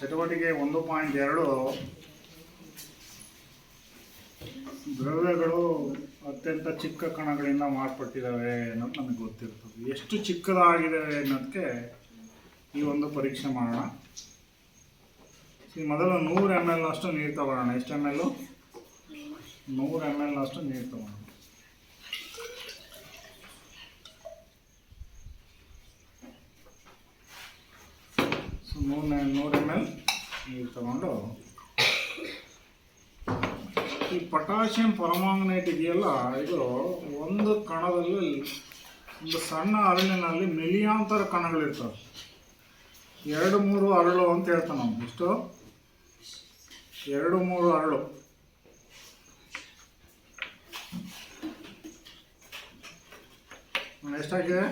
ಚಟುವಟಿಕೆ 1.2 ದ್ರವ್ಯಗಳು ಅತ್ಯಂತ ಚಿಕ್ಕ ಕಣಗಳಿಂದ ಮಾರ್ಪಟ್ಟಿದ್ದಾವೆ ಅನ್ನೋದು ನಮಗೆ ಗೊತ್ತಿರ್ತದೆ. ಎಷ್ಟು ಚಿಕ್ಕದಾಗಿದ್ದಾವೆ ಅನ್ನೋದಕ್ಕೆ ಈ ಒಂದು ಪರೀಕ್ಷೆ ಮಾಡೋಣ. ಮೊದಲು 100 ml ನಷ್ಟು ನೀರು ತಗೊಳ್ಳೋಣ. ಎಷ್ಟು ml? 100 ml ನಷ್ಟು ನೀರು ತಗೊಳ್ಳೋಣ. ಸೊ 100 ml ನೀರು ತಗೊಂಡು ಈ ಪೊಟ್ಯಾಷಿಯಂ ಪರಮಾಂಗನೇಟ್ ಇದೆಯಲ್ಲ, ಇದು ಒಂದು ಕಣದಲ್ಲಿ ಒಂದು ಸಣ್ಣ ಅರಳಿನಲ್ಲಿ ಮಿಲಿಯಾಂತರ ಕಣಗಳಿರ್ತವೆ. 2-3 ಅರಳು ಅಂತ ಹೇಳ್ತಾನೆ ನಾವು. ಎಷ್ಟು? 2-3 ಅರಳು. ಎಷ್ಟಾಗಿದೆ?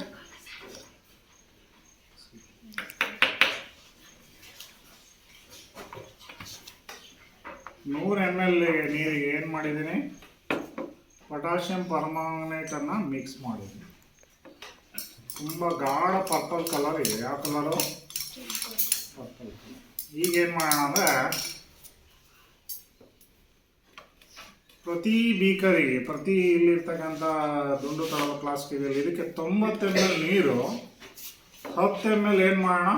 100 ml ನೀರಿಗೆ ಏನು ಮಾಡಿದ್ದೀನಿ? ಪೊಟ್ಯಾಷಿಯಂ ಪರ್ಮಾಂಗನೇಟನ್ನು ಮಿಕ್ಸ್ ಮಾಡಿದ್ದೀನಿ. ತುಂಬ ಗಾಢ ಪರ್ಪಲ್ ಕಲರ್ ಇದೆ. ಯಾವ ಕಲರು? Purple colour. ಈಗೇನು ಮಾಡೋಣ ಅಂದರೆ, ಪ್ರತಿ ಬೀಕರಿಗೆ, ಪ್ರತಿ ಇಲ್ಲಿರ್ತಕ್ಕಂಥ ದುಂಡು ತಳದ ಪ್ಲಾಸ್ಟಿಕ್ ಇದೆಯಲ್ಲ, ಇದಕ್ಕೆ 90 ml ನೀರು, 10 ml ಏನು ಮಾಡೋಣ?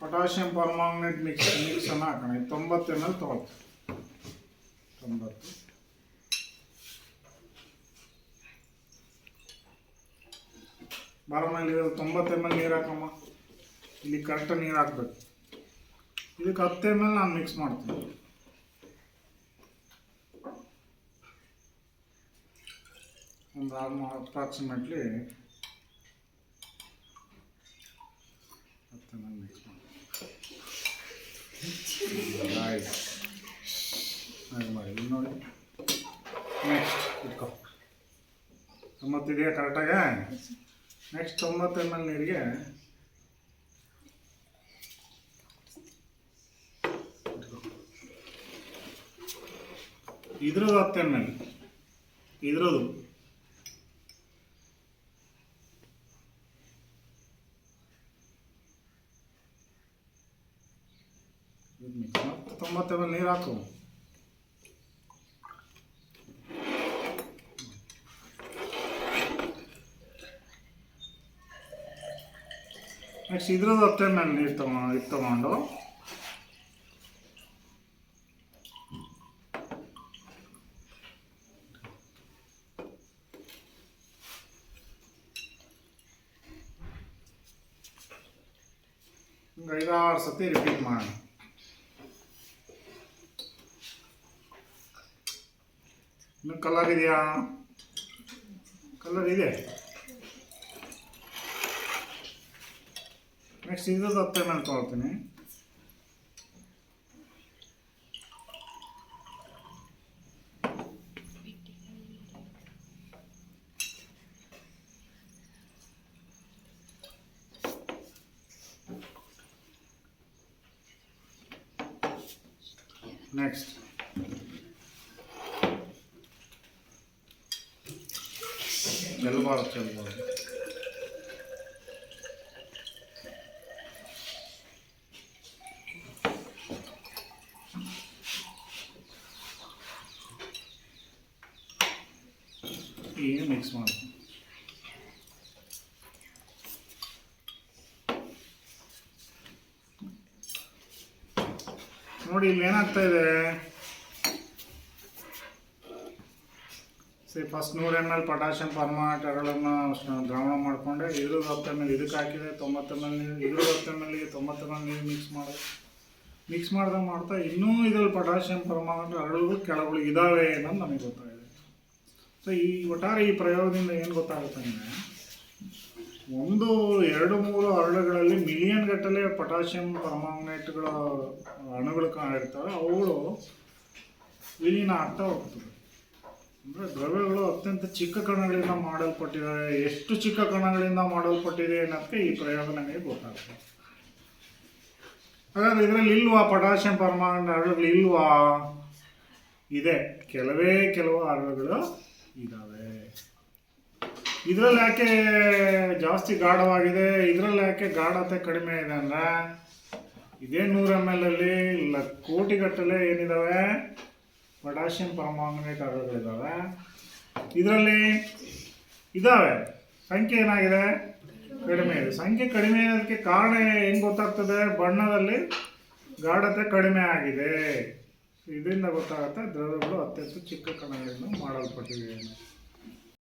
ಪೊಟ್ಯಾಷಿಯಂ ಪರ್ಮಾಂಗನೇಟ್ ಮಿಕ್ಸನ್ನು ಹಾಕೋಣ. 90 ml ತೊಗೊಳ್ತೀವಿ. 90 ಬಾರಮ್ಮ, ಇಲ್ಲಿ 90 ml ನೀರು ಹಾಕಮ್ಮ. ಇಲ್ಲಿ ಕರೆಕ್ಟಾಗಿ ನೀರು ಹಾಕ್ಬೇಕು. ಇದಕ್ಕೆ 10 ml ನಾನು ಮಿಕ್ಸ್ ಮಾಡ್ತೀನಿ. ಒಂದು ಅಪ್ರಾಕ್ಸಿಮೇಟ್ಲಿ 10 ml ಮಿಕ್ಸ್ ಮಾಡಿ. ರೈಟ್, ಹಾಗೆ ಮಾಡಿ. ಇಲ್ಲಿ ನೋಡಿ, ನೆಕ್ಸ್ಟ್ ಇಟ್ಕೊ. 90 ಇದೆಯಾ ಕರೆಕ್ಟಾಗೆ? ನೆಕ್ಸ್ಟ್ 90 ml ನೀರಿಗೆ ಇದ್ರದ್ದು 10 ml, ಇದ್ರದ್ದು ಮತ್ತೆ 90 ml ನೀರು ಹಾಕು. ನೆಕ್ಸ್ಟ್ ಇದ್ರದ್ದು 10 ml ನೀರು ತಗೊಂಡು ಒಂದು 5-6 ಸತಿ ರಿಪೀಟ್ ಮಾಡೋಣ. ಇನ್ನು ಕಲರ್ ಇದೆಯಾ? ಕಲರ್ ಇದೆ. ನೆಕ್ಸ್ಟ್ ಇದ್ರದ್ದು 10 ml ತೊಗೊಳ್ತೀನಿ. ನೆಕ್ಸ್ಟ್ ಚೆಲ್ಲಬಾರ್ದು. ಈಗ ಮಿಕ್ಸ್ ಮಾಡ್ತೀನಿ. ನೋಡಿ, ಇಲ್ಲಿ ಏನಾಗ್ತಾ ಇದೆ? ಫಸ್ಟ್ 100 ml ಪೊಟ್ಯಾಷಿಯಂ ಪರ್ಮಾಂಗನೇಟ್ ಅರಳನ್ನು ದ್ರಾವಣ ಮಾಡಿಕೊಂಡೆ. ಇದ್ರದ್ದು 10 ml ಇದಕ್ಕೆ ಹಾಕಿದೆ. 90 ml ನೀರು, ಇದ್ರದ್ದು 10 ml 90 ml ನೀರು ಮಿಕ್ಸ್ ಮಾಡ್ತಾ ಇನ್ನೂ ಇದರಲ್ಲಿ ಪೊಟ್ಯಾಷಿಯಂ ಪರ್ಮಾಂಗನೇಟ್ ಅರಳುಗಳು ಕೆಳಗಳು ಇದ್ದಾವೆ ಅನ್ನೋದು ನಮಗೆ ಗೊತ್ತಾಗಿದೆ. ಸೊ ಈ ಒಟ್ಟಾರೆ ಈ ಪ್ರಯೋಗದಿಂದ ಏನು ಗೊತ್ತಾಗುತ್ತೆ ಅಂದರೆ, 1-2-3 ಅರಳುಗಳಲ್ಲಿ ಮಿಲಿಯನ್ ಗಟ್ಟಲೆ ಪೊಟ್ಯಾಷಿಯಂ ಪರ್ಮಾಂಗನೇಟ್ಗಳ ಅಣುಗಳು ಇರ್ತವೆ. ಅವುಗಳು ವಿಲೀನ ಆಗ್ತಾ ಹೋಗ್ತದೆ. ಅಂದರೆ ದ್ರವ್ಯಗಳು ಅತ್ಯಂತ ಚಿಕ್ಕ ಕಣಗಳಿಂದ ಮಾಡಲ್ಪಟ್ಟಿದ್ದಾವೆ. ಎಷ್ಟು ಚಿಕ್ಕ ಕಣಗಳಿಂದ ಮಾಡಲ್ಪಟ್ಟಿದೆ ಅನ್ನೋದಕ್ಕೆ ಈ ಪ್ರಯೋಗ ನಮಗೆ ಗೊತ್ತಾಗ್ತದೆ. ಹಾಗಾದರೆ ಇದರಲ್ಲಿ ಇಲ್ವಾ ಪೊಟ್ಯಾಷಿಯಂ ಪರ್ಮಾಂಗನೇಟ್ ಅರಳುಗಳು? ಇಲ್ವಾ? ಇದೆ, ಕೆಲವು ಅರಳುಗಳು ಇದ್ದಾವೆ. ಇದರಲ್ಲಿ ಯಾಕೆ ಜಾಸ್ತಿ ಗಾಢವಾಗಿದೆ, ಇದರಲ್ಲಿ ಯಾಕೆ ಗಾಢತೆ ಕಡಿಮೆ ಇದೆ ಅಂದರೆ, ಇದೇ 100 ml ಅಲ್ಲಿ ಕೋಟಿಗಟ್ಟಲೆ ಏನಿದಾವೆ ಪೊಟ್ಯಾಷಿಯಂ ಪರ್ಮಾಂಗನೇಟ್ ಅಣುಗಳಿದ್ದಾವೆ. ಇದರಲ್ಲಿ ಇದ್ದಾವೆ, ಸಂಖ್ಯೆ ಏನಾಗಿದೆ ಕಡಿಮೆ ಇದೆ. ಸಂಖ್ಯೆ ಕಡಿಮೆ ಇರೋದಕ್ಕೆ ಕಾರಣ ಹೆಂಗೆ ಗೊತ್ತಾಗ್ತದೆ? ಬಣ್ಣದಲ್ಲಿ ಗಾಢತೆ ಕಡಿಮೆ ಆಗಿದೆ. ಇದರಿಂದ ಗೊತ್ತಾಗುತ್ತೆ ದ್ರವ್ಯಗಳು ಅತ್ಯಂತ ಚಿಕ್ಕ ಕಣಗಳಿಂದ ಮಾಡಲ್ಪಟ್ಟಿವೆ.